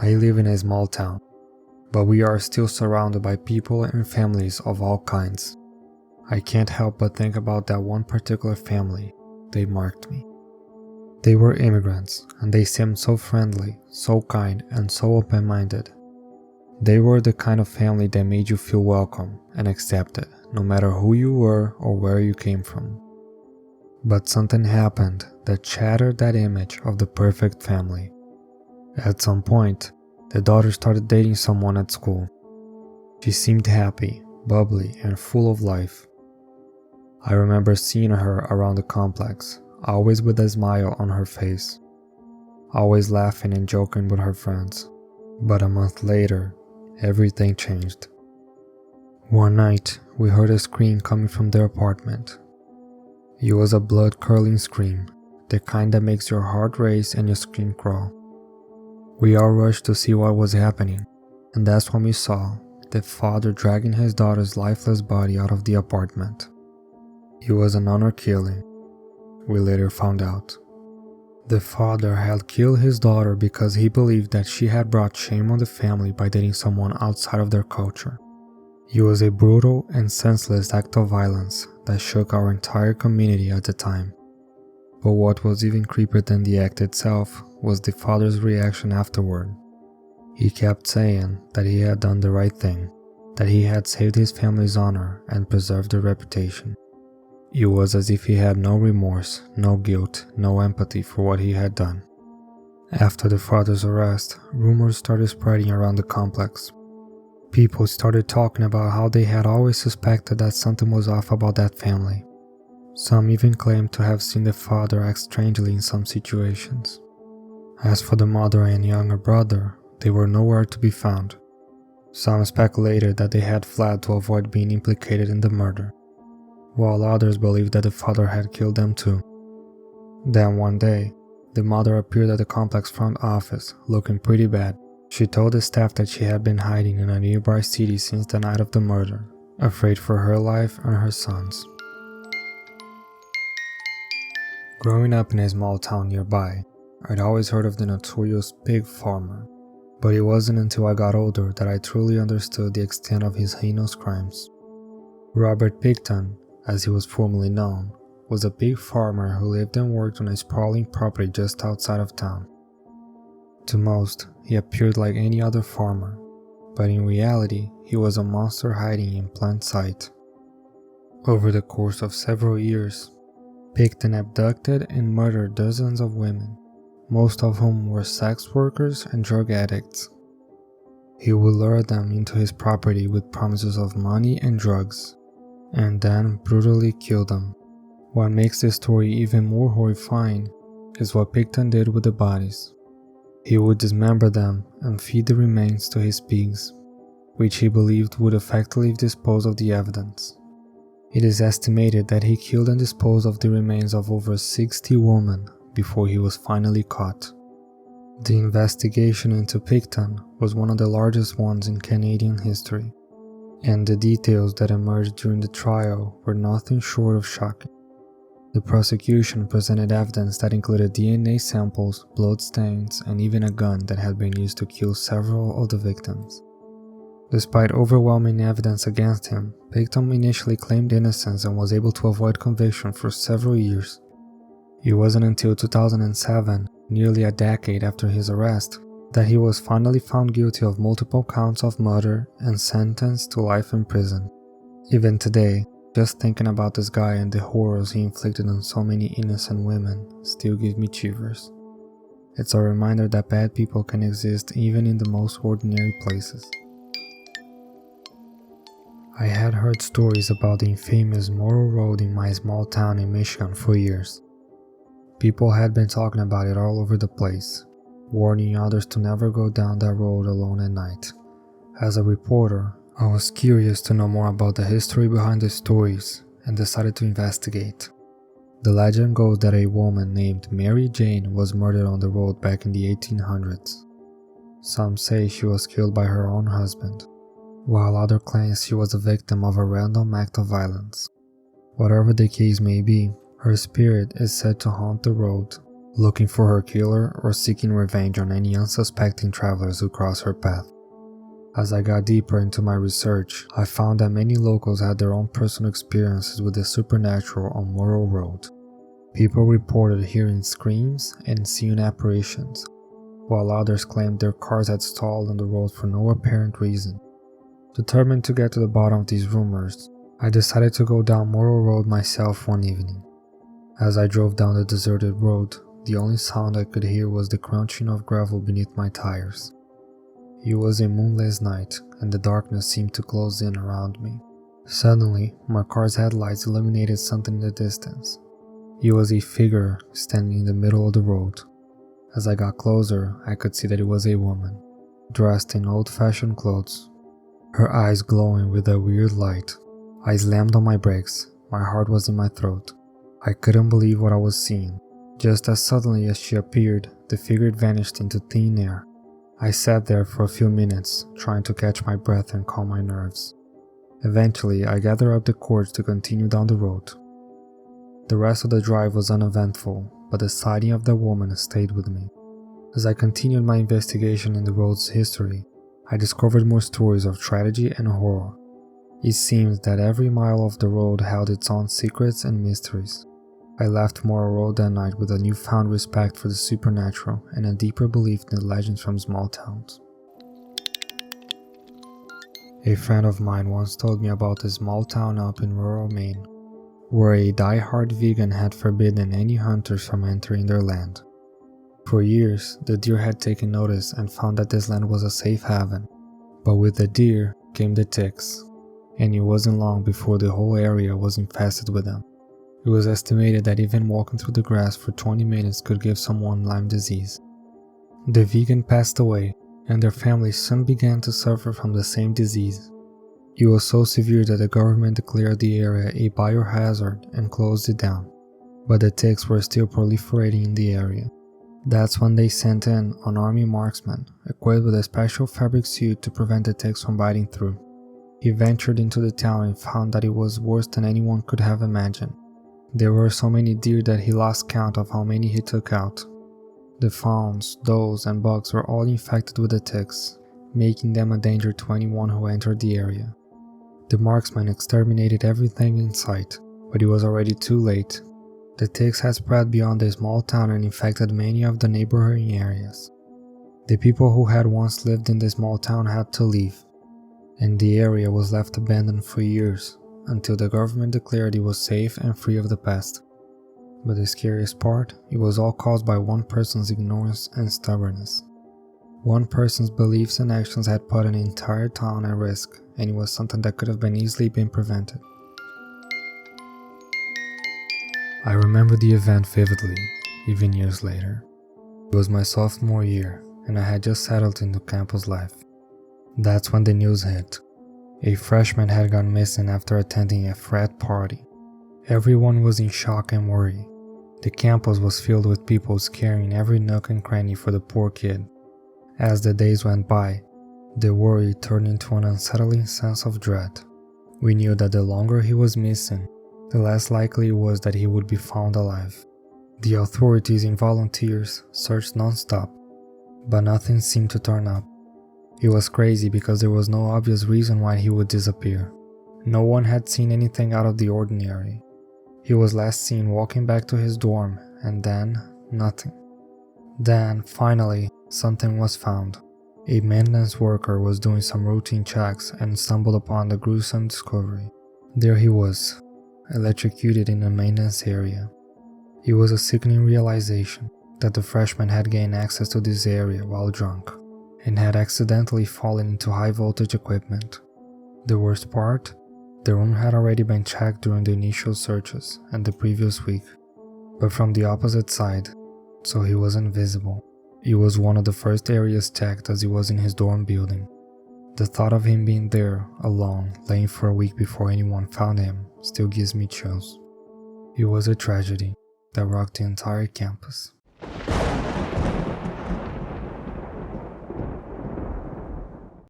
I live in a small town, but we are still surrounded by people and families of all kinds. I can't help but think about that one particular family. They marked me. They were immigrants, and they seemed so friendly, so kind, and so open-minded. They were the kind of family that made you feel welcome and accepted, no matter who you were or where you came from. But something happened that shattered that image of the perfect family. At some point, the daughter started dating someone at school. She seemed happy, bubbly, and full of life. I remember seeing her around the complex, always with a smile on her face, always laughing and joking with her friends. But a month later, everything changed. One night, we heard a scream coming from their apartment. It was a blood-curdling scream, the kind that makes your heart race and your skin crawl. We all rushed to see what was happening, and that's when we saw the father dragging his daughter's lifeless body out of the apartment. It was an honor killing, we later found out. The father had killed his daughter because he believed that she had brought shame on the family by dating someone outside of their culture. It was a brutal and senseless act of violence that shook our entire community at the time. But what was even creepier than the act itself was the father's reaction afterward. He kept saying that he had done the right thing, that he had saved his family's honor and preserved their reputation. It was as if he had no remorse, no guilt, no empathy for what he had done. After the father's arrest, rumors started spreading around the complex. People started talking about how they had always suspected that something was off about that family. Some even claimed to have seen the father act strangely in some situations. As for the mother and younger brother, they were nowhere to be found. Some speculated that they had fled to avoid being implicated in the murder, while others believed that the father had killed them too. Then one day, the mother appeared at the complex front office, looking pretty bad. She told the staff that she had been hiding in a nearby city since the night of the murder, afraid for her life and her son's. Growing up in a small town nearby, I'd always heard of the notorious pig farmer, but it wasn't until I got older that I truly understood the extent of his heinous crimes. Robert Picton, as he was formerly known, was a pig farmer who lived and worked on a sprawling property just outside of town. To most, he appeared like any other farmer, but in reality, he was a monster hiding in plain sight. Over the course of several years, Picton abducted and murdered dozens of women, most of whom were sex workers and drug addicts. He would lure them into his property with promises of money and drugs, and then brutally kill them. What makes this story even more horrifying is what Picton did with the bodies. He would dismember them and feed the remains to his pigs, which he believed would effectively dispose of the evidence. It is estimated that he killed and disposed of the remains of over 60 women before he was finally caught. The investigation into Picton was one of the largest ones in Canadian history, and the details that emerged during the trial were nothing short of shocking. The prosecution presented evidence that included DNA samples, bloodstains, and even a gun that had been used to kill several of the victims. Despite overwhelming evidence against him, Picton initially claimed innocence and was able to avoid conviction for several years. It wasn't until 2007, nearly a decade after his arrest, that he was finally found guilty of multiple counts of murder and sentenced to life in prison. Even today, just thinking about this guy and the horrors he inflicted on so many innocent women still gives me shivers. It's a reminder that bad people can exist even in the most ordinary places. I had heard stories about the infamous Morrow Road in my small town in Michigan for years. People had been talking about it all over the place, warning others to never go down that road alone at night. As a reporter, I was curious to know more about the history behind the stories and decided to investigate. The legend goes that a woman named Mary Jane was murdered on the road back in the 1800s. Some say she was killed by her own husband, while others claim she was a victim of a random act of violence. Whatever the case may be, her spirit is said to haunt the road, looking for her killer or seeking revenge on any unsuspecting travelers who cross her path. As I got deeper into my research, I found that many locals had their own personal experiences with the supernatural on Morrow Road. People reported hearing screams and seeing apparitions, while others claimed their cars had stalled on the road for no apparent reason. Determined to get to the bottom of these rumors, I decided to go down Morrow Road myself one evening. As I drove down the deserted road, the only sound I could hear was the crunching of gravel beneath my tires. It was a moonless night, and the darkness seemed to close in around me. Suddenly, my car's headlights illuminated something in the distance. It was a figure standing in the middle of the road. As I got closer, I could see that it was a woman, dressed in old-fashioned clothes, her eyes glowing with a weird light. I slammed on my brakes. My heart was in my throat. I couldn't believe what I was seeing. Just as suddenly as she appeared, the figure vanished into thin air. I sat there for a few minutes, trying to catch my breath and calm my nerves. Eventually, I gathered up the courage to continue down the road. The rest of the drive was uneventful, but the sighting of the woman stayed with me. As I continued my investigation in the road's history, I discovered more stories of tragedy and horror. It seemed that every mile of the road held its own secrets and mysteries. I left Morrow Road that night with a newfound respect for the supernatural and a deeper belief in the legends from small towns. A friend of mine once told me about a small town up in rural Maine, where a die-hard vegan had forbidden any hunters from entering their land. For years, the deer had taken notice and found that this land was a safe haven. But with the deer came the ticks, and it wasn't long before the whole area was infested with them. It was estimated that even walking through the grass for 20 minutes could give someone Lyme disease. The vegan passed away, and their family soon began to suffer from the same disease. It was so severe that the government declared the area a biohazard and closed it down, but the ticks were still proliferating in the area. That's when they sent in an army marksman, equipped with a special fabric suit to prevent the ticks from biting through. He ventured into the town and found that it was worse than anyone could have imagined. There were so many deer that he lost count of how many he took out. The fawns, does, and bucks were all infected with the ticks, making them a danger to anyone who entered the area. The marksman exterminated everything in sight, but it was already too late. The ticks had spread beyond the small town and infected many of the neighboring areas. The people who had once lived in the small town had to leave, and the area was left abandoned for years, until the government declared it was safe and free of the pest. But the scariest part, it was all caused by one person's ignorance and stubbornness. One person's beliefs and actions had put an entire town at risk, and it was something that could have been easily been prevented. I remember the event vividly, even years later. It was my sophomore year, and I had just settled into campus life. That's when the news hit. A freshman had gone missing after attending a frat party. Everyone was in shock and worry. The campus was filled with people scaring every nook and cranny for the poor kid. As the days went by, the worry turned into an unsettling sense of dread. We knew that the longer he was missing, the less likely it was that he would be found alive. The authorities and volunteers searched non-stop, but nothing seemed to turn up. It was crazy because there was no obvious reason why he would disappear. No one had seen anything out of the ordinary. He was last seen walking back to his dorm, and then, nothing. Then, finally, something was found. A maintenance worker was doing some routine checks and stumbled upon the gruesome discovery. There he was, electrocuted in the maintenance area. It was a sickening realization that the freshman had gained access to this area while drunk, and had accidentally fallen into high-voltage equipment. The worst part? The room had already been checked during the initial searches and the previous week, but from the opposite side, so he wasn't visible. It was one of the first areas checked as he was in his dorm building. The thought of him being there, alone, laying for a week before anyone found him, still gives me chills. It was a tragedy that rocked the entire campus.